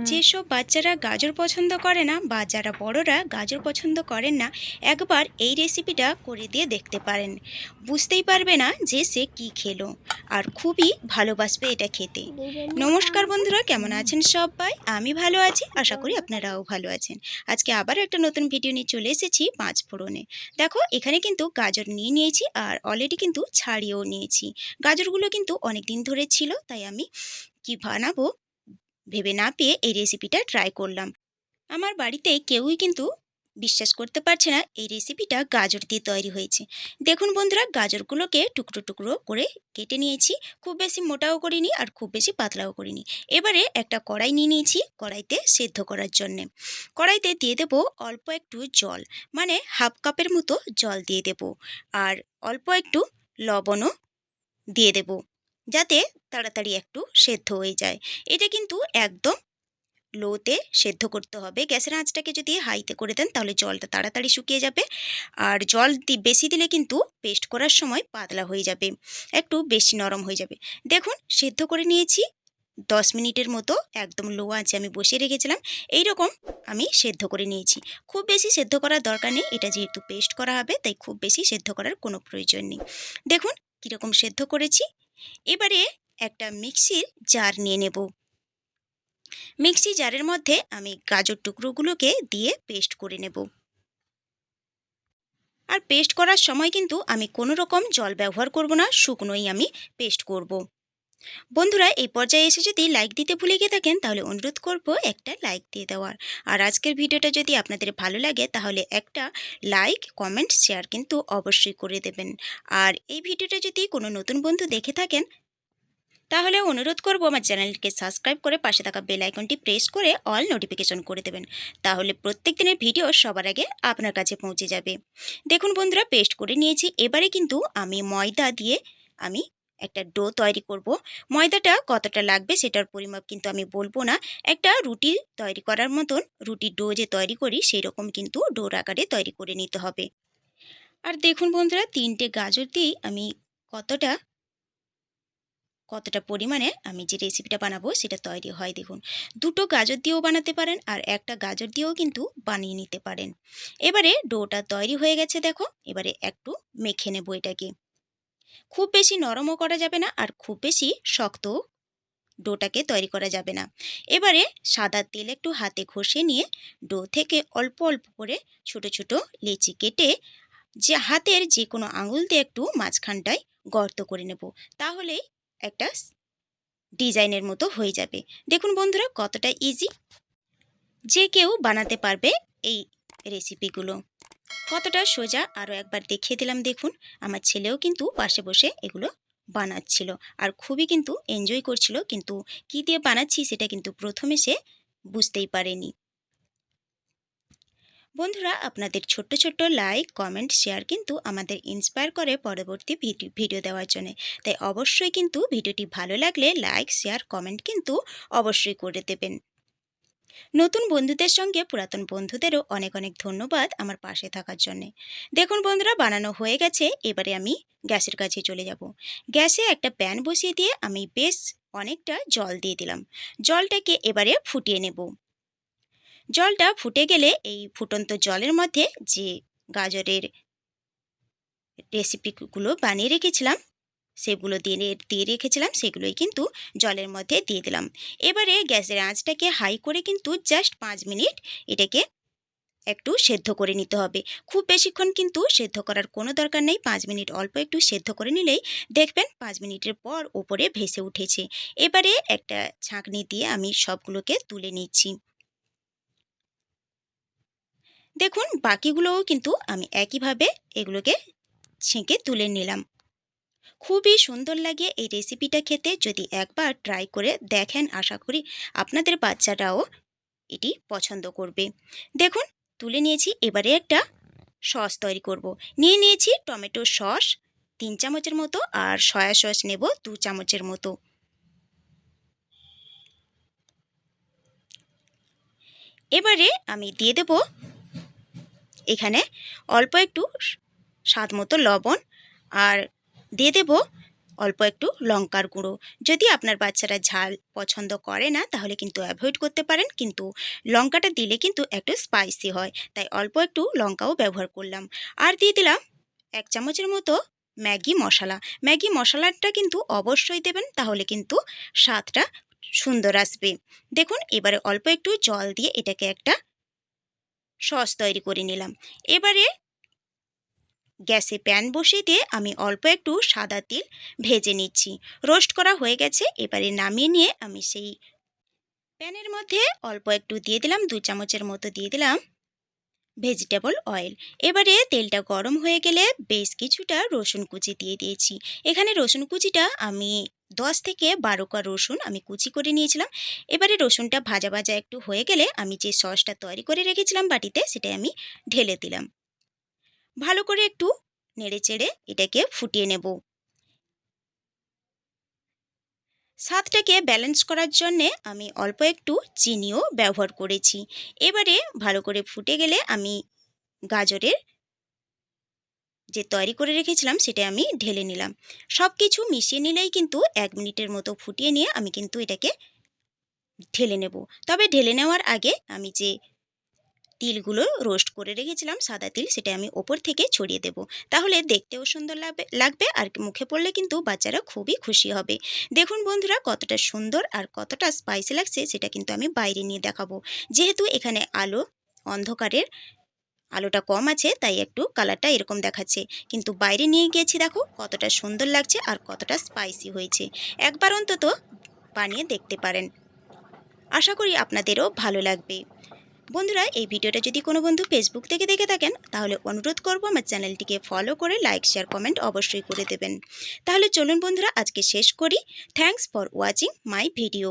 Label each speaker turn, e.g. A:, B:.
A: যেসব বাচ্চারা গাজর পছন্দ করে না বা যারা বড়রা গাজর পছন্দ করেন না, একবার এই রেসিপিটা করে দিয়ে দেখতে পারেন। বুঝতেই পারবে না যে সে কি খেলো, আর খুবই ভালোবাসবে এটা খেতে। নমস্কার বন্ধুরা, কেমন আছেন সবাই? আমি ভালো আছি, আশা করি আপনারাও ভালো আছেন। আজকে আবার একটা নতুন ভিডিও নিয়ে চলে এসেছি পাঁচ ফোড়নে। দেখো, এখানে কিন্তু গাজর নিয়েছি আর অলরেডি কিন্তু ছাড়িয়েও নিয়েছি। গাজরগুলো কিন্তু অনেক দিন ধরে ছিল, তাই আমি কি বানাবো ভেবে না পেয়ে এই রেসিপিটা ট্রাই করলাম। আমার বাড়িতে কেউই কিন্তু বিশ্বাস করতে পারছে না এই রেসিপিটা গাজর দিয়ে তৈরি হয়েছে। দেখুন বন্ধুরা, গাজরগুলোকে টুকরো টুকরো করে কেটে নিয়েছি। খুব বেশি মোটাও করিনি আর খুব বেশি পাতলাও করিনি। এবারে একটা কড়াই নিয়ে নিয়েছি, কড়াইতে সেদ্ধ করার জন্যে। কড়াইতে দিয়ে দেবো অল্প একটু জল, মানে হাফ কাপের মতো জল দিয়ে দেব। আর অল্প একটু লবণও দিয়ে দেব, যাতে তাড়াতাড়ি একটু সেদ্ধ হয়ে যায়। এটা কিন্তু একদম লোতে সেদ্ধ করতে হবে। গ্যাসের আঁচটাকে যদি হাইতে করে দেন তাহলে জলটা তাড়াতাড়ি শুকিয়ে যাবে। আর জল বেশি দিলে কিন্তু পেস্ট করার সময় পাতলা হয়ে যাবে, একটু বেশি নরম হয়ে যাবে। দেখুন, সেদ্ধ করে নিয়েছি 10 মিনিটের মতো। একদম লো আঁচে আমি বসিয়ে রেখেছিলাম। এই রকম আমি সেদ্ধ করে নিয়েছি। খুব বেশি সেদ্ধ করার দরকার নেই, এটা যেহেতু পেস্ট করা হবে তাই খুব বেশি সেদ্ধ করার কোনো প্রয়োজন নেই। দেখুন কীরকম সেদ্ধ করেছি। এবারে একটা মিক্সির জার নিয়ে নেব। মিক্সি জারের মধ্যে আমি গাজর টুকরোগুলোকে দিয়ে পেস্ট করে নেব। আর পেস্ট করার সময় কিন্তু আমি কোনো রকম জল ব্যবহার করব না, শুকনোই আমি পেস্ট করব। বন্ধুরা, এই পর্যায়ে এসে যদি লাইক দিতে ভুলে গিয়ে থাকেন তাহলে অনুরোধ করব একটা লাইক দিয়ে দেওয়ার। আর আজকের ভিডিওটা যদি আপনাদের ভালো লাগে তাহলে একটা লাইক, কমেন্ট, শেয়ার কিন্তু অবশ্যই করে দেবেন। আর এই ভিডিওটা যদি কোনো নতুন বন্ধু দেখে থাকেন তাহলে অনুরোধ করব আমার চ্যানেলটিকে সাবস্ক্রাইব করে পাশে থাকা বেল আইকনটি প্রেস করে অল নোটিফিকেশন করে দেবেন। তাহলে প্রত্যেক দিনের ভিডিও সবার আগে আপনার কাছে পৌঁছে যাবে। দেখুন বন্ধুরা, পেস্ট করে নিয়েছি। এবারে কিন্তু আমি ময়দা দিয়ে আমি একটা ডো তৈরি করব। ময়দাটা কতটা লাগবে সেটার পরিমাপ কিন্তু আমি বলবো না। একটা রুটি তৈরি করার মতন, রুটির ডো যে তৈরি করি সেই রকম কিন্তু ডোর আকারে তৈরি করে নিতে হবে। আর দেখুন বন্ধুরা, 3টে গাজর দিয়েই আমি কতটা কতটা পরিমাণে আমি যে রেসিপিটা বানাবো সেটা তৈরি হয় দেখুন। 2টো গাজর দিয়েও বানাতে পারেন আর একটা গাজর দিয়েও কিন্তু বানিয়ে নিতে পারেন। এবারে ডোটা তৈরি হয়ে গেছে দেখো। এবারে একটু মেখে নেব এটাকে। খুব বেশি নরমও করা যাবে না আর খুব বেশি শক্ত ডোটাকে তৈরি করা যাবে না। এবারে সাদা তেল একটু হাতে ঘষে নিয়ে ডো থেকে অল্প অল্প করে ছোট ছোট লেচি কেটে যে হাতের যে কোনো আঙুল দিয়ে একটু মাঝখানটায় গর্ত করে নেব। তাহলেই একটা ডিজাইনের মতো হয়ে যাবে। দেখুন বন্ধুরা, কতটা ইজি। যে কেউ বানাতে পারবে এই রেসিপিগুলো। কতটা সোজা আরও একবার দেখিয়ে দিলাম। দেখুন, আমার ছেলেও কিন্তু পাশে বসে এগুলো বানাচ্ছিল আর খুবই কিন্তু এনজয় করছিল, কিন্তু কী দিয়ে বানাচ্ছি সেটা কিন্তু প্রথমে সে বুঝতেই পারেনি। বন্ধুরা, আপনাদের ছোট্ট ছোট্ট লাইক, কমেন্ট, শেয়ার কিন্তু আমাদের ইন্সপায়ার করে পরবর্তী ভিডিও দেওয়ার জন্য। তাই অবশ্যই কিন্তু ভিডিওটি ভালো লাগলে লাইক, শেয়ার, কমেন্ট কিন্তু অবশ্যই করে দেবেন। নতুন বন্ধুদের সঙ্গে পুরাতন বন্ধুদেরও অনেক অনেক ধন্যবাদ আমার পাশে থাকার জন্যে। দেখুন বন্ধুরা, বানানো হয়ে গেছে। এবারে আমি গ্যাসের কাছে চলে যাব। গ্যাসে একটা প্যান বসিয়ে দিয়ে আমি বেশ অনেকটা জল দিয়ে দিলাম। জলটাকে এবারে ফুটিয়ে নেব। জলটা ফুটে গেলে এই ফুটন্ত জলের মধ্যে যে গাজরের রেসিপিগুলো বানিয়ে রেখেছিলাম সেগুলো দিয়ে রেখেছিলাম সেগুলোই কিন্তু জলের মধ্যে দিয়ে দিলাম। এবারে গ্যাসের আঁচটাকে হাই করে কিন্তু জাস্ট 5 মিনিট এটাকে একটু সেদ্ধ করে নিতে হবে। খুব বেশিক্ষণ কিন্তু সেদ্ধ করার কোনো দরকার নেই। 5 মিনিট অল্প একটু সেদ্ধ করে নিলেই দেখবেন 5 মিনিটের পর ওপরে ভেসে উঠেছে। এবারে একটা ছাঁকনি দিয়ে আমি সবগুলোকে তুলে নিচ্ছি। দেখুন, বাকিগুলোও কিন্তু আমি একইভাবে এগুলোকে ছেঁকে তুলে নিলাম। খুবই সুন্দর লাগে এই রেসিপিটা খেতে। যদি একবার ট্রাই করে দেখেন, আশা করি আপনাদের বাচ্চারাও এটি পছন্দ করবে। দেখুন, তুলে নিয়েছি। এবারে একটা সস তৈরি করব। নিয়ে নিয়েছি টমেটো সস 3 চামচের মতো আর সয়া সস নেব 2 চামচের মতো। এবারে আমি দিয়ে দেব এখানে অল্প একটু স্বাদ মতো লবণ আর দিয়ে দেব অল্প একটু লঙ্কার গুঁড়ো। যদি আপনার বাচ্চারা ঝাল পছন্দ করে না তাহলে কিন্তু অ্যাভয়েড করতে পারেন, কিন্তু লঙ্কাটা দিলে কিন্তু একটু স্পাইসি হয়, তাই অল্প একটু লঙ্কাও ব্যবহার করলাম। আর দিয়ে দিলাম 1 চামচের মতো ম্যাগি মশলা। ম্যাগি মশলাটা কিন্তু অবশ্যই দেবেন, তাহলে কিন্তু স্বাদটা সুন্দর আসবে। দেখুন এবারে অল্প একটু জল দিয়ে এটাকে একটা সস তৈরি করে নিলাম। এবারে গ্যাসে প্যান বসিয়ে দিয়ে আমি অল্প একটু সাদা তিল ভেজে নিচ্ছি। রোস্ট করা হয়ে গেছে, এবারে নামিয়ে নিয়ে আমি সেই প্যানের মধ্যে অল্প একটু দিয়ে দিলাম, 2 চামচের মতো দিয়ে দিলাম ভেজিটেবল অয়েল। এবারে তেলটা গরম হয়ে গেলে বেশ কিছুটা রসুন কুচি দিয়ে দিয়েছি। এখানে রসুন কুচিটা আমি 10 থেকে 12 কোয়া রসুন আমি কুচি করে নিয়েছিলাম। এবারে রসুনটা ভাজা ভাজা একটু হয়ে গেলে আমি যে সসটা তৈরি করে রেখেছিলাম বাটিতে, সেটাই আমি ঢেলে দিলাম। ভালো করে একটু নেড়েচেড়ে এটাকে ফুটিয়ে নেব। স্বাদটাকে ব্যালেন্স করার জন্যে আমি অল্প একটু চিনিও ব্যবহার করেছি। এবারে ভালো করে ফুটে গেলে আমি গাজরের যে তৈরি করে রেখেছিলাম সেটা আমি ঢেলে নিলাম। সব কিছু মিশিয়ে নিলেই কিন্তু 1 মিনিটের মতো ফুটিয়ে নিয়ে আমি কিন্তু এটাকে ঢেলে নেব। তবে ঢেলে নেওয়ার আগে আমি যে তিলগুলো রোস্ট করে রেখেছিলাম সাদা তিল, সেটা আমি ওপর থেকে ছড়িয়ে দেব। তাহলে দেখতেও সুন্দর লাগবে আর মুখে পড়লে কিন্তু বাচ্চারা খুবই খুশি হবে। দেখুন বন্ধুরা কতটা সুন্দর আর কতটা স্পাইসি লাগছে সেটা কিন্তু আমি বাইরে নিয়ে দেখাবো। যেহেতু এখানে অন্ধকারের আলোটা কম আছে তাই একটু কালারটা এরকম দেখাচ্ছে, কিন্তু বাইরে নিয়ে গিয়েছি দেখো কতটা সুন্দর লাগছে আর কতটা স্পাইসি হয়েছে। একবার অন্তত বানিয়ে দেখতে পারেন, আশা করি আপনাদেরও ভালো লাগবে। বন্ধুরা এই ভিডিওটা যদি কোনো বন্ধু ফেসবুক থেকে দেখে থাকেন তাহলে অনুরোধ করব আমার চ্যানেলটিকে ফলো করে লাইক শেয়ার কমেন্ট অবশ্যই করে দেবেন। তাহলে চলুন বন্ধুরা আজকে শেষ করি। Thanks for watching my video.